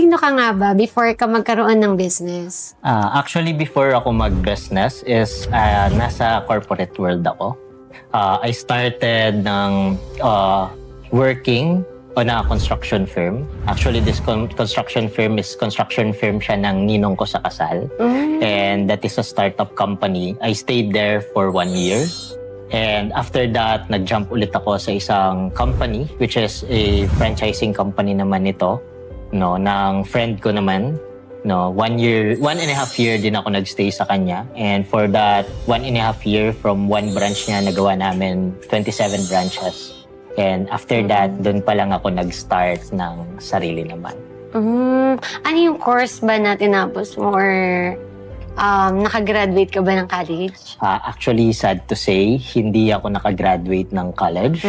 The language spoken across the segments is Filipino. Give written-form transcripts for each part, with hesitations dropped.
sino ka nga ba before ka magkaroon ng business? Actually, before ako mag-business is nasa corporate world ako. I started ng working on a construction firm. Actually, this construction firm siya ng ninong ko sa kasal. And that is a startup company. I stayed there for 1 year. And after that, nag-jump ulit ako sa isang company, which is a franchising company naman ito, no, ng friend ko naman. No, 1 and a half year din ako nagstay sa kanya. And for that 1 and a half year, from one branch niya, nagawa namin 27 branches. And after that, doon pa lang ako nag-start ng sarili naman. Ano yung course ba na tinapos mo or nakagraduate ka ba ng college? Actually, sad to say, hindi ako nakagraduate ng college.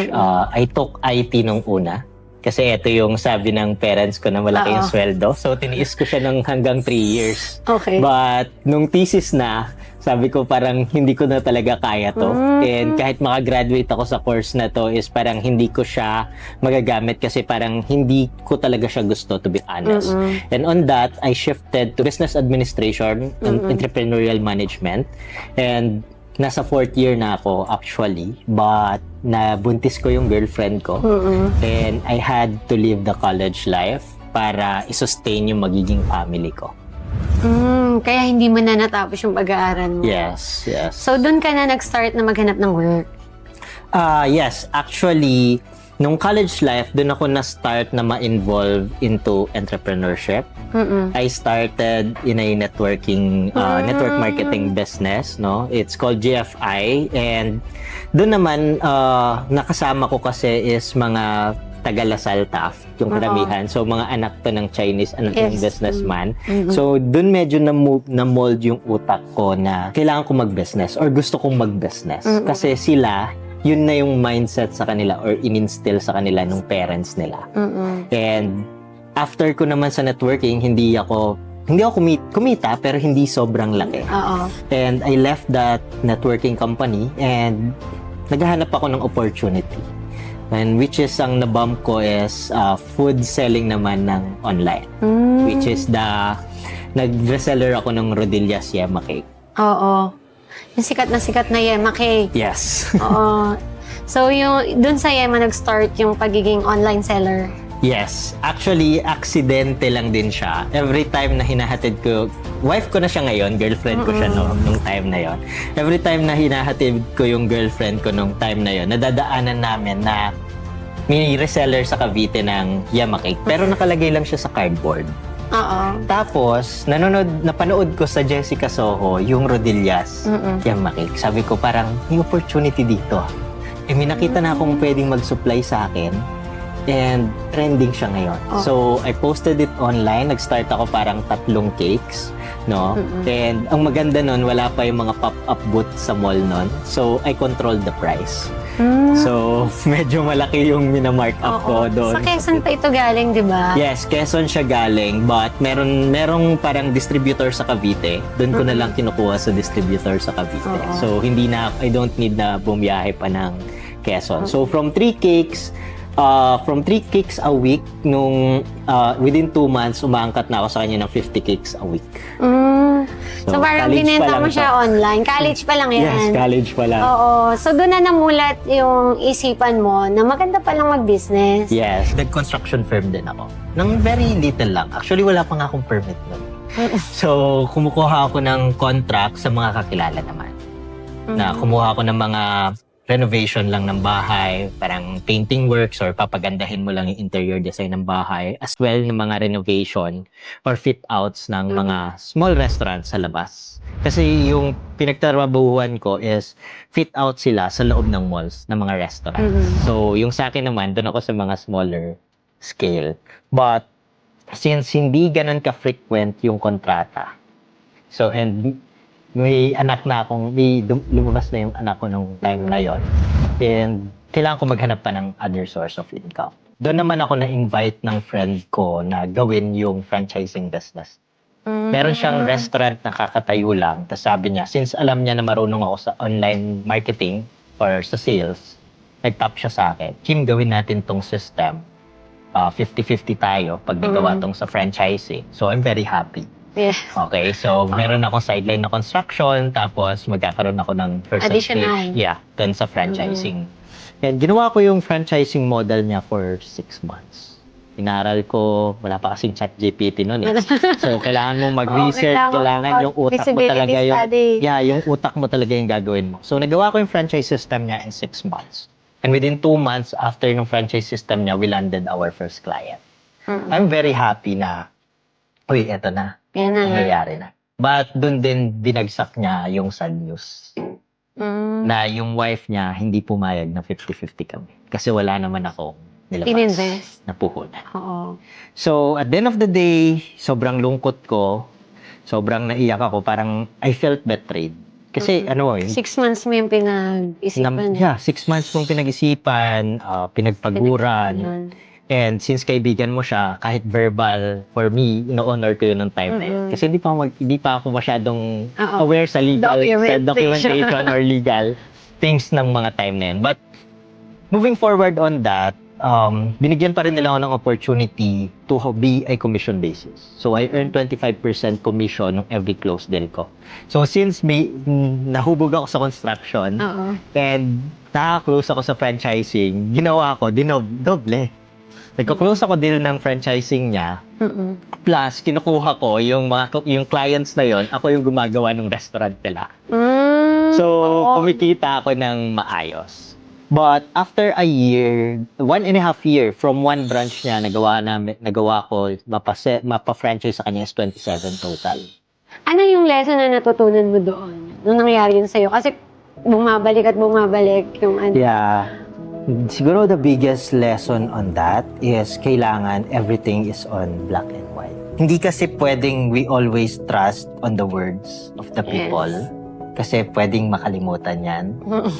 I took IT nung una. Kasi ito yung sabi ng parents ko na malaki yung sweldo. So, tiniis ko siya ng hanggang 3 years. Okay. But, nung thesis na, sabi ko parang hindi ko na talaga kaya to. And kahit makagraduate ako sa course na to is parang hindi ko siya magagamit kasi parang hindi ko talaga siya gusto, to be honest. And on that, I shifted to business administration and entrepreneurial management. And nasa 4th year na ako actually, but nabuntis ko yung girlfriend ko. And I had to leave the college life para i-sustain yung magiging family ko. Kaya hindi mo na natapos yung pag-aaral mo. Yes. So, doon ka na nag-start na maghanap ng work? Yes. Actually, nung college life, doon ako na-start na ma-involve into entrepreneurship. I started in a network marketing business, no? It's called GFI, and doon naman nakasama ko kasi is mga taga-Lasal Taft, yung karamihan. So, mga anak to ng Chinese, anak ng businessman. So, dun medyo na-mold yung utak ko na kailangan ko mag-business or gusto kong mag-business. Kasi sila, yun na yung mindset sa kanila or in-instill sa kanila ng parents nila. And after ko naman sa networking, hindi ako kumita, pero hindi sobrang laki. And I left that networking company and naghahanap ako ng opportunity. And which is ang nabump ko is food selling naman ng online. Which is nag-reseller ako ng Rodillas Yema Cake. Oo. Yung sikat na Yema Cake. Yes. Oo. So, dun sa Yema nag-start yung pagiging online seller. Yes. Actually, aksidente lang din siya. Every time na hinahatid ko, wife ko na siya ngayon, girlfriend ko siya nung time na yon. Every time na hinahatid ko yung girlfriend ko nung time na yon, nadadaanan namin na may reseller sa Cavite ng Yema Cake. Pero nakalagay lang siya sa cardboard. Tapos, napanood ko sa Jessica Soho yung Rodillas Yema Cake. Sabi ko parang, may opportunity dito. May nakita na akong pwedeng mag-supply sa akin. And trending siya ngayon. So, I posted it online. Nag-start ako parang 3 cakes, no? And ang maganda nun, wala pa yung mga pop-up booth sa mall nun. So, I controlled the price. So, medyo malaki yung minamark up ko doon. Sa Quezon pa ito galing, di ba? Yes, Quezon siya galing. But merong parang distributor sa Cavite. Doon ko na lang kinukuha sa distributor sa Cavite. So, I don't need na bumiyahe pa ng Quezon. So, from 3 cakes a week, within 2 months, umaangkat na ako sa kanya ng 50 cakes a week. So parang binenta mo siya online. College pa lang yan. Yes, college pa lang. Oo. So doon na namulat yung isipan mo na maganda pa lang mag-business. Yes. Nag-construction firm din ako. Nang very little lang. Actually, wala pa nga akong permit nun. So, kumukuha ako ng contract sa mga kakilala naman. Na kumuha ako ng mga renovation lang ng bahay, parang painting works or papagandahin mo lang yung interior design ng bahay, as well ng mga renovation or fit-outs ng mga small restaurants sa labas. Kasi yung pinagtrabahuan ko is fit-out sila sa loob ng malls ng mga restaurant. So, yung sa akin naman, doon ako sa mga smaller scale. But, since hindi ganun ka-frequent yung kontrata, so, and may anak na akong, lumabas na yung anak ko nung time na yon. And kailangan ko maghanap pa ng other source of income. Doon naman ako na-invite ng friend ko na gawin yung franchising business. Meron siyang restaurant na kakatayo lang. Tapos sabi niya, since alam niya na marunong ako sa online marketing or sa sales, nag-tap siya sa akin, Kim, gawin natin tong system 50-50 tayo pag nagawa tong sa franchising. So, I'm very happy. Yeah. Okay, so meron akong sideline na construction, tapos magkakaroon ako ng first Additional. dun sa franchising. And ginawa ko yung franchising model niya for 6 months. Inaral ko, wala pa kasing ChatGPT noon eh. So, kailangan mo mag-research, kailangan yung utak mo talaga yung utak mo talaga yung gagawin mo. So, nagawa ko yung franchise system niya in 6 months. And within 2 months after yung franchise system niya, we landed our first client. I'm very happy na, uy, eto na. Nangyayari na. But dun din binagsak niya yung sad news. Na yung wife niya hindi pumayag na 50-50 kami. Kasi wala naman ako nilabas na puhunan. Oo. So, at the end of the day, sobrang lungkot ko. Sobrang naiyak ako. Parang I felt betrayed. Kasi 6 months mo yung pinag-isipan. 6 months kong pinag-isipan, pinagpaguran. And since kaibigan mo siya, kahit verbal, for me, ino-honor ko yun ng time na yun. Kasi hindi pa ako masyadong aware sa legal, sa documentation or legal things ng mga time na yun. But moving forward on that, binigyan pa rin nila ako ng opportunity to be a commission basis. So I earn 25% commission ng every close deal ko. So since nahubog ako sa construction, and naka-close ako sa franchising, ginawa ko, doble. Nagko-close ako deal ng franchising niya. Plus, kinukuha ko yung clients na yon, ako yung gumagawa ng restaurant nila. So, kumikita ako ng maayos. But after a year, 1.5 year from one branch niya, nagawa ko, mapa-franchise sa kanya is 27 total. Ano yung lesson na natutunan mo doon? Nung nangyari yun sa'yo? Kasi bumabalik at bumabalik yung ano. Yeah. Siguro the biggest lesson on that is kailangan everything is on black and white. Hindi kasi pwedeng we always trust on the words of the people. Kasi pwedeng makalimutan yan.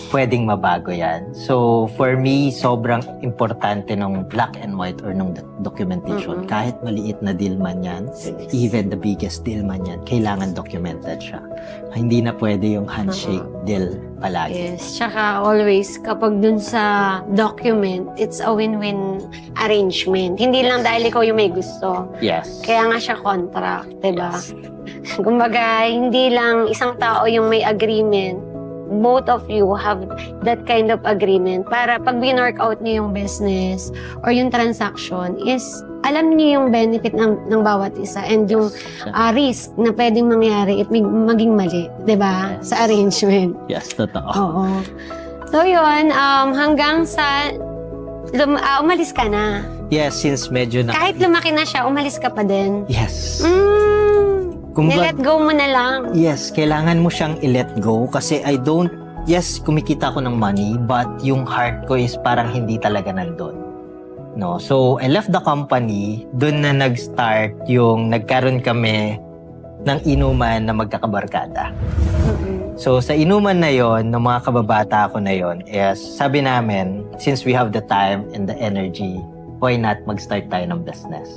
Pwedeng mabago yan. So, for me, sobrang importante ng black and white or ng documentation. Kahit maliit na deal man yan, even the biggest deal man yan, kailangan documented siya. Hindi na pwede yung handshake deal palagi. Yes, tsaka always, kapag dun sa document, it's a win-win arrangement. Hindi lang dahil ikaw yung may gusto. Yes. Kaya nga siya contract, diba? Kumbaga, hindi lang isang tao yung may agreement. Both of you have that kind of agreement para pag winwork out niyo yung business or yung transaction is alam niyo yung benefit ng bawat isa and yung risk na pwedeng mangyari if maging mali, diba? Sa arrangement. Yes, totoo. Oo. So yun, hanggang sa umalis ka na. Yes, since medyo na... Kahit lumaki na siya, umalis ka pa din. Yes. Nilet go mo na lang. Yes, kailangan mo siyang i-let go kasi yes, kumikita ako ng money, but yung heart ko is parang hindi talaga nandun. No? So, I left the company, dun na nag-start yung nagkaroon kami ng inuman na magkakabarkada. So, sa inuman na yon, ng mga kababata ko na yon, is sabi namin, since we have the time and the energy, why not mag-start tayo ng business?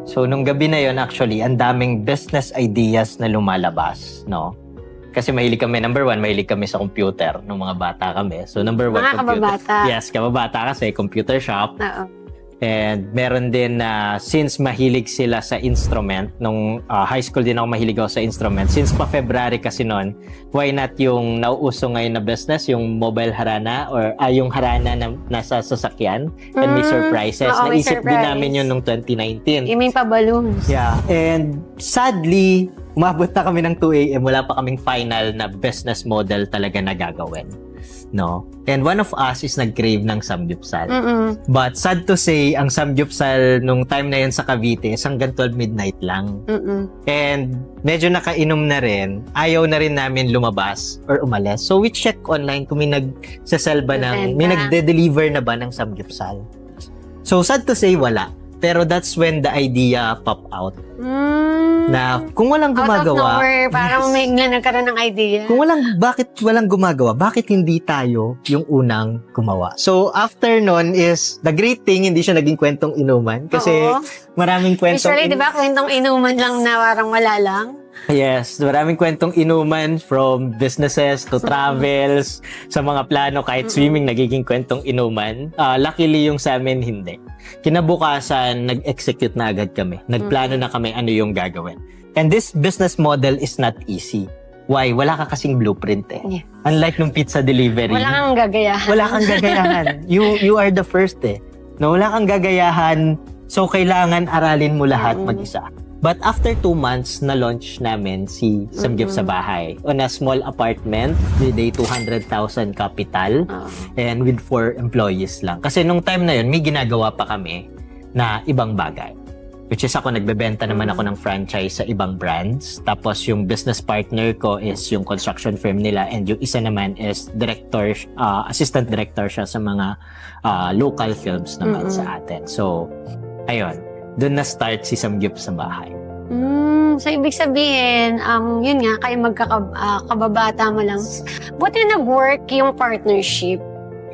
So, nung gabi na yon, actually, ang daming business ideas na lumalabas, no? Kasi mahilig kami, number one, mahilig kami sa computer nung mga bata kami. So, number one, mga computer. Kababata. Yes, kababata kasi, computer shop. Oo. And meron din na, since mahilig sila sa instrument, nung high school din ako mahilig ako sa instrument. Since pa February kasi noon, why not yung nauuso ngayon na business, yung mobile harana or yung harana na nasa sasakyan and may surprises. Naisip din namin yun nung 2019. Yung may pa-balloons. Yeah. And sadly, umabot na kami ng 2 a.m. Wala pa kaming final na business model talaga na gagawin. No? And one of us is nag-crave ng samgyupsal. But sad to say, ang samgyupsal nung time na yun sa Cavite is hanggang 12 midnight lang. And medyo nakainom na rin. Ayaw na rin namin lumabas or umalis. So we check online kung may nagsasell ba may nagde-deliver na ba ng samgyupsal. So sad to say, wala. Pero that's when the idea pop out. Na kung walang gumagawa... Out of nowhere, parang may nagkaroon ng idea. Bakit walang gumagawa? Bakit hindi tayo yung unang gumawa? So, after nun is, the great thing, hindi siya naging kwentong inuman. Kasi maraming kwentong... Usually, di ba, kwentong inuman lang na parang wala lang? Yes, maraming kwentong inuman from businesses to travels, sa mga plano, kahit swimming, nagiging kwentong inuman. Luckily yung sa amin, hindi. Kinabukasan, nag-execute na agad kami. Nagplano na kami ano yung gagawin. And this business model is not easy. Why? Wala ka kasing blueprint eh. Yeah. Unlike nung pizza delivery. Wala kang gagayahan. Wala kang gagayahan. You are the first eh. No, wala kang gagayahan. So, kailangan aralin mo lahat mag-isa. But after 2 months, na-launch namin si Samgyup sa Bahay on a small apartment with a 200,000 capital and with 4 employees lang. Kasi nung time na yun, may ginagawa pa kami na ibang bagay. Which is ako, nagbebenta naman ako ng franchise sa ibang brands. Tapos yung business partner ko is yung construction firm nila, and yung isa naman is director, assistant director siya sa mga local films naman sa atin. So, ayun. Doon na-start si Samgyup sa Bahay. So, ibig sabihin, yun nga, kayo kababata mo lang. Buti nag-work yung partnership.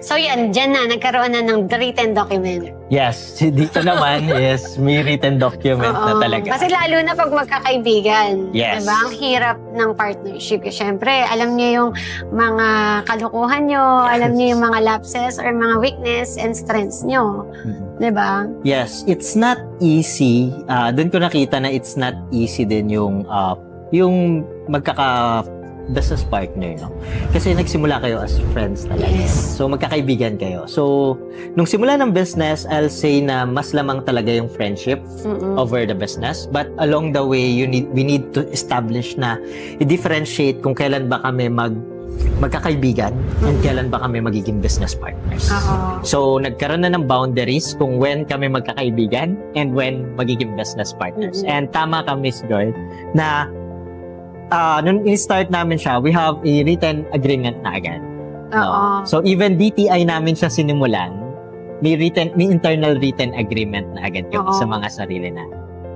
So, yan, dyan na, nagkaroon na ng written document. Yes, dito naman is may written document na talaga. Kasi lalo na pag magkakaibigan. Yes. Diba? Ang hirap ng partnership. Siyempre, alam niyo yung mga kalukuhan nyo, alam niyo yung mga lapses or mga weakness and strengths nyo. Diba? Yes, it's not easy. Doon ko nakita na it's not easy din yung business partner, no? Kasi nagsimula kayo as friends talaga. Yes. So, magkakaibigan kayo. So, nung simula ng business, I'll say na mas lamang talaga yung friendship over the business. But along the way, we need to establish na i-differentiate kung kailan ba kami magkakaibigan and kailan ba kami magiging business partners. So, nagkaroon na ng boundaries kung when kami magkakaibigan and when magiging business partners. And tama ka, Miss Joy, na nung in-start namin siya, we have a written agreement na agad. No? So, even DTI namin siya sinimulan, may internal written agreement na agad kami sa mga sarili natin.